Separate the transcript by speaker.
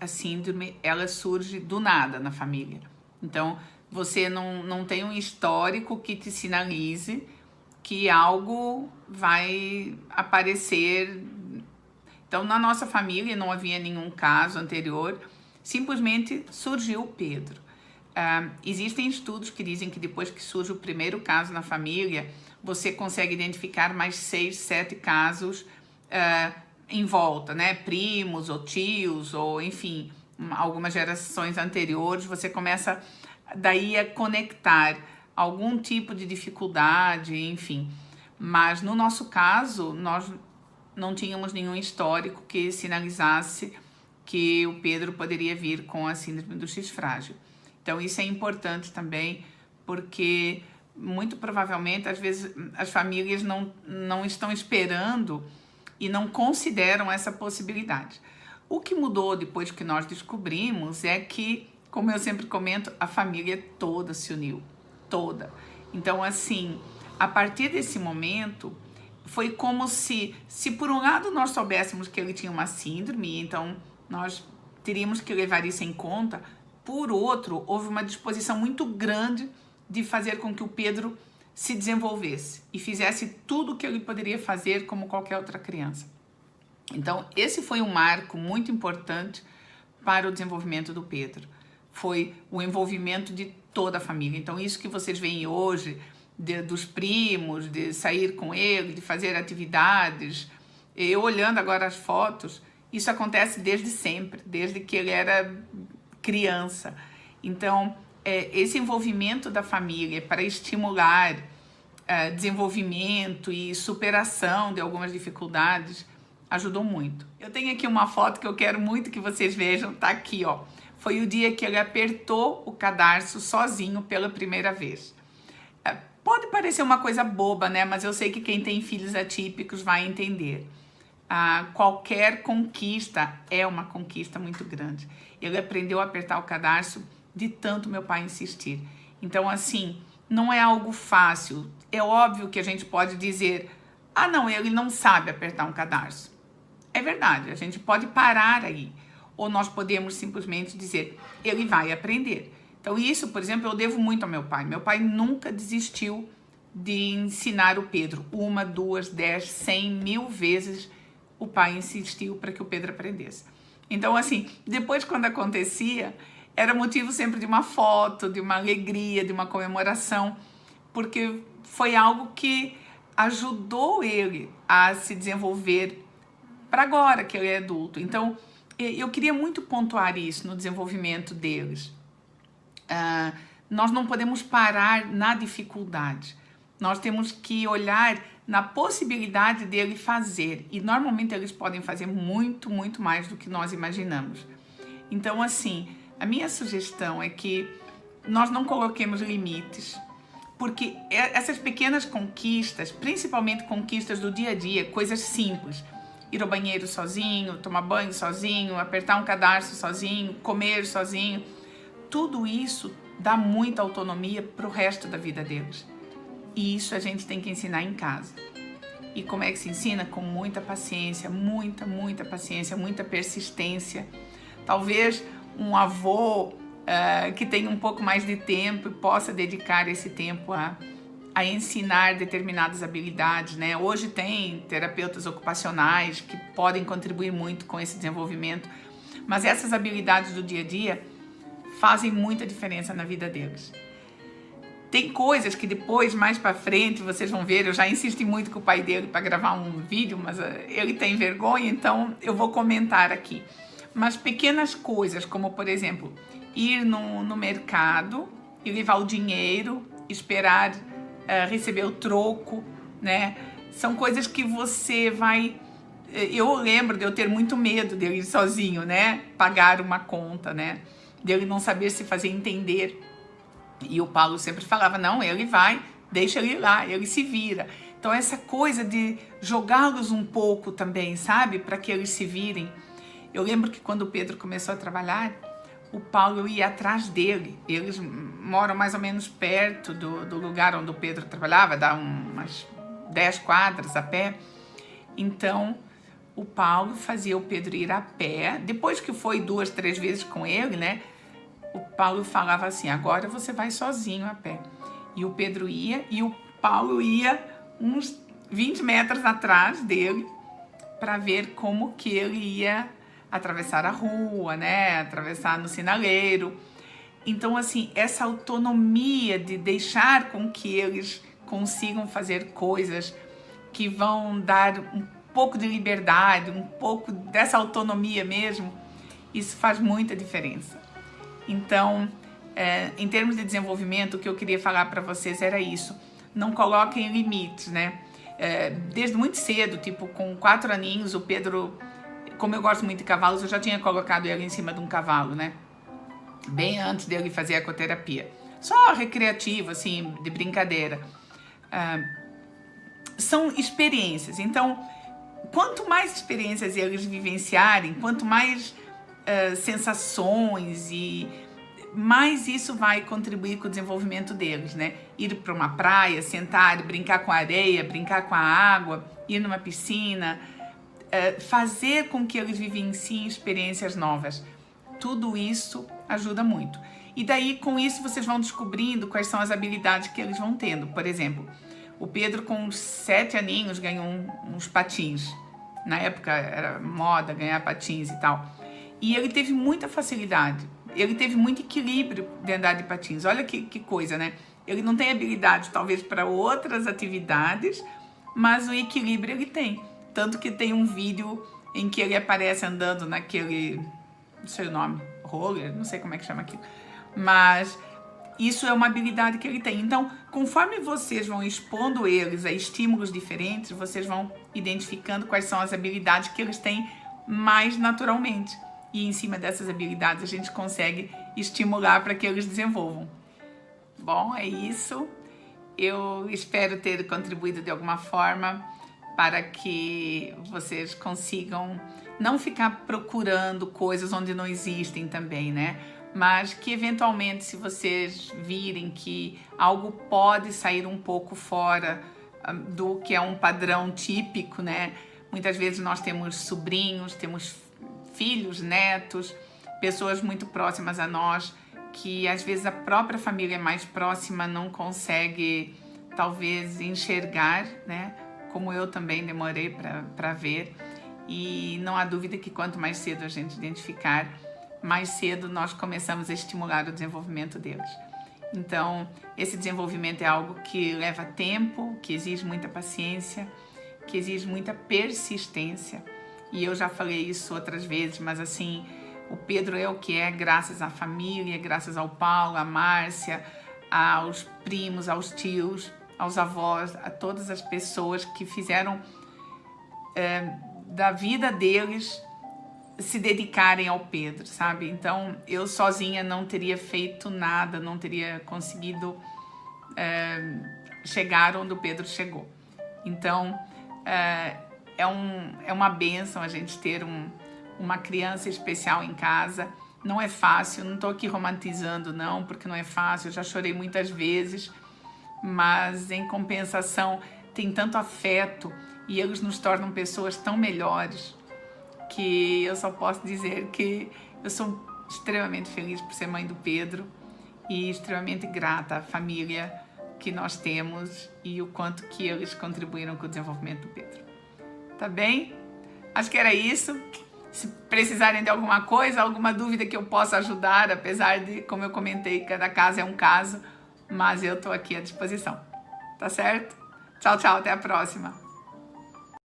Speaker 1: a síndrome, ela surge do nada na família. Então, você não tem um histórico que te sinalize que algo vai aparecer. Então, na nossa família não havia nenhum caso anterior, simplesmente surgiu o Pedro. Existem estudos que dizem que depois que surge o primeiro caso na família, você consegue identificar mais 6, 7 casos em volta, né? Primos ou tios, ou enfim, algumas gerações anteriores, você começa daí a conectar algum tipo de dificuldade, enfim. Mas no nosso caso, nós não tínhamos nenhum histórico que sinalizasse que o Pedro poderia vir com a síndrome do X frágil. Então isso é importante também, porque muito provavelmente, às vezes, as famílias não estão esperando e não consideram essa possibilidade. O que mudou depois que nós descobrimos é que, como eu sempre comento, a família toda se uniu, toda. Então, assim, a partir desse momento, foi como se por um lado nós soubéssemos que ele tinha uma síndrome, então nós teríamos que levar isso em conta. Por outro, houve uma disposição muito grande de fazer com que o Pedro se desenvolvesse e fizesse tudo o que ele poderia fazer como qualquer outra criança. Então, esse foi um marco muito importante para o desenvolvimento do Pedro. Foi o envolvimento de toda a família. Então, isso que vocês veem hoje, dos primos, de sair com ele, de fazer atividades, eu olhando agora as fotos, isso acontece desde sempre, desde que ele era criança. Então, esse envolvimento da família para estimular desenvolvimento e superação de algumas dificuldades ajudou muito. Eu tenho aqui uma foto que eu quero muito que vocês vejam, tá aqui, ó. Foi o dia que ele apertou o cadarço sozinho pela primeira vez. Pode parecer uma coisa boba, né? Mas eu sei que quem tem filhos atípicos vai entender. Qualquer conquista é uma conquista muito grande. Ele aprendeu a apertar o cadarço de tanto meu pai insistir. Então, assim, não é algo fácil. É óbvio que a gente pode dizer, não, ele não sabe apertar um cadarço. É verdade, a gente pode parar aí. Ou nós podemos simplesmente dizer, ele vai aprender. Então isso, por exemplo, eu devo muito ao meu pai. Meu pai nunca desistiu de ensinar o Pedro. 1, 2, 10, 100, 1000 vezes o pai insistiu para que o Pedro aprendesse. Então, assim, depois quando acontecia, era motivo sempre de uma foto, de uma alegria, de uma comemoração, porque foi algo que ajudou ele a se desenvolver para agora que ele é adulto. Então, eu queria muito pontuar isso no desenvolvimento deles. Nós não podemos parar na dificuldade. Nós temos que olhar na possibilidade dele fazer. E normalmente eles podem fazer muito, muito mais do que nós imaginamos. Então, assim, a minha sugestão é que nós não coloquemos limites, porque essas pequenas conquistas, principalmente conquistas do dia a dia, coisas simples, ir ao banheiro sozinho, tomar banho sozinho, apertar um cadarço sozinho, comer sozinho, tudo isso dá muita autonomia para o resto da vida deles. E isso a gente tem que ensinar em casa. E como é que se ensina? Com muita paciência, muita paciência, muita persistência. Talvez um avô que tenha um pouco mais de tempo e possa dedicar esse tempo a ensinar determinadas habilidades, né? Hoje tem terapeutas ocupacionais que podem contribuir muito com esse desenvolvimento, mas essas habilidades do dia a dia fazem muita diferença na vida deles. Tem coisas que depois, mais para frente, vocês vão ver, eu já insisti muito com o pai dele para gravar um vídeo, mas ele tem vergonha, então eu vou comentar aqui. Mas pequenas coisas, como por exemplo, ir no mercado e levar o dinheiro, esperar receber o troco, né? São coisas que você vai... Eu lembro de eu ter muito medo dele ir sozinho, né? Pagar uma conta, né? Dele não saber se fazer entender. E o Paulo sempre falava, não, ele vai, deixa ele ir lá, ele se vira. Então essa coisa de jogá-los um pouco também, sabe? Para que eles se virem. Eu lembro que quando o Pedro começou a trabalhar, o Paulo ia atrás dele. Eles moram mais ou menos perto do lugar onde o Pedro trabalhava, dá umas 10 quadras a pé. Então, o Paulo fazia o Pedro ir a pé. Depois que foi 2, 3 vezes com ele, né? O Paulo falava assim, agora você vai sozinho a pé. E o Pedro ia, e o Paulo ia uns 20 metros atrás dele para ver como que ele ia atravessar a rua, né? Atravessar no sinaleiro. Então, assim, essa autonomia de deixar com que eles consigam fazer coisas que vão dar um pouco de liberdade, um pouco dessa autonomia mesmo, isso faz muita diferença. Então, em termos de desenvolvimento, o que eu queria falar para vocês era isso. Não coloquem limites, né? Desde muito cedo, tipo com 4 aninhos, o Pedro, como eu gosto muito de cavalos, eu já tinha colocado ele em cima de um cavalo, né? Bem antes dele fazer a ecoterapia. Só recreativo, assim, de brincadeira. São experiências. Então, quanto mais experiências eles vivenciarem, quanto mais sensações e mais isso vai contribuir com o desenvolvimento deles, né? Ir para uma praia, sentar, brincar com a areia, brincar com a água, ir numa piscina, fazer com que eles vivenciem experiências novas. Tudo isso ajuda muito. E daí, com isso, vocês vão descobrindo quais são as habilidades que eles vão tendo. Por exemplo, o Pedro, com 7 aninhos, ganhou uns patins. Na época, era moda ganhar patins e tal. E ele teve muita facilidade. Ele teve muito equilíbrio de andar de patins. Olha que coisa, né? Ele não tem habilidade, talvez, para outras atividades, mas o equilíbrio ele tem. Tanto que tem um vídeo em que ele aparece andando naquele, não sei o nome, roller, não sei como é que chama aquilo. Mas isso é uma habilidade que ele tem. Então, conforme vocês vão expondo eles a estímulos diferentes, vocês vão identificando quais são as habilidades que eles têm mais naturalmente. E em cima dessas habilidades a gente consegue estimular para que eles desenvolvam. Bom, é isso. Eu espero ter contribuído de alguma forma para que vocês consigam não ficar procurando coisas onde não existem também, né? Mas que eventualmente, se vocês virem que algo pode sair um pouco fora do que é um padrão típico, né? Muitas vezes nós temos sobrinhos, temos filhos, netos, pessoas muito próximas a nós, que às vezes a própria família mais próxima não consegue, talvez, enxergar, né? Como eu também demorei para ver. E não há dúvida que quanto mais cedo a gente identificar, mais cedo nós começamos a estimular o desenvolvimento deles. Então, esse desenvolvimento é algo que leva tempo, que exige muita paciência, que exige muita persistência. E eu já falei isso outras vezes, mas assim, o Pedro é o que é graças à família, graças ao Paulo, à Márcia, aos primos, aos tios, aos avós, a todas as pessoas que fizeram da vida deles se dedicarem ao Pedro, sabe? Então, eu sozinha não teria feito nada, não teria conseguido chegar onde o Pedro chegou. Então, é uma bênção a gente ter uma criança especial em casa. Não é fácil, não estou aqui romantizando não, porque não é fácil, eu já chorei muitas vezes, mas em compensação tem tanto afeto e eles nos tornam pessoas tão melhores que eu só posso dizer que eu sou extremamente feliz por ser mãe do Pedro e extremamente grata à família que nós temos e o quanto que eles contribuíram com o desenvolvimento do Pedro. Tá bem? Acho que era isso. Se precisarem de alguma coisa, alguma dúvida que eu possa ajudar, apesar de, como eu comentei, cada caso é um caso, mas eu tô aqui à disposição. Tá certo? Tchau, tchau, até a próxima.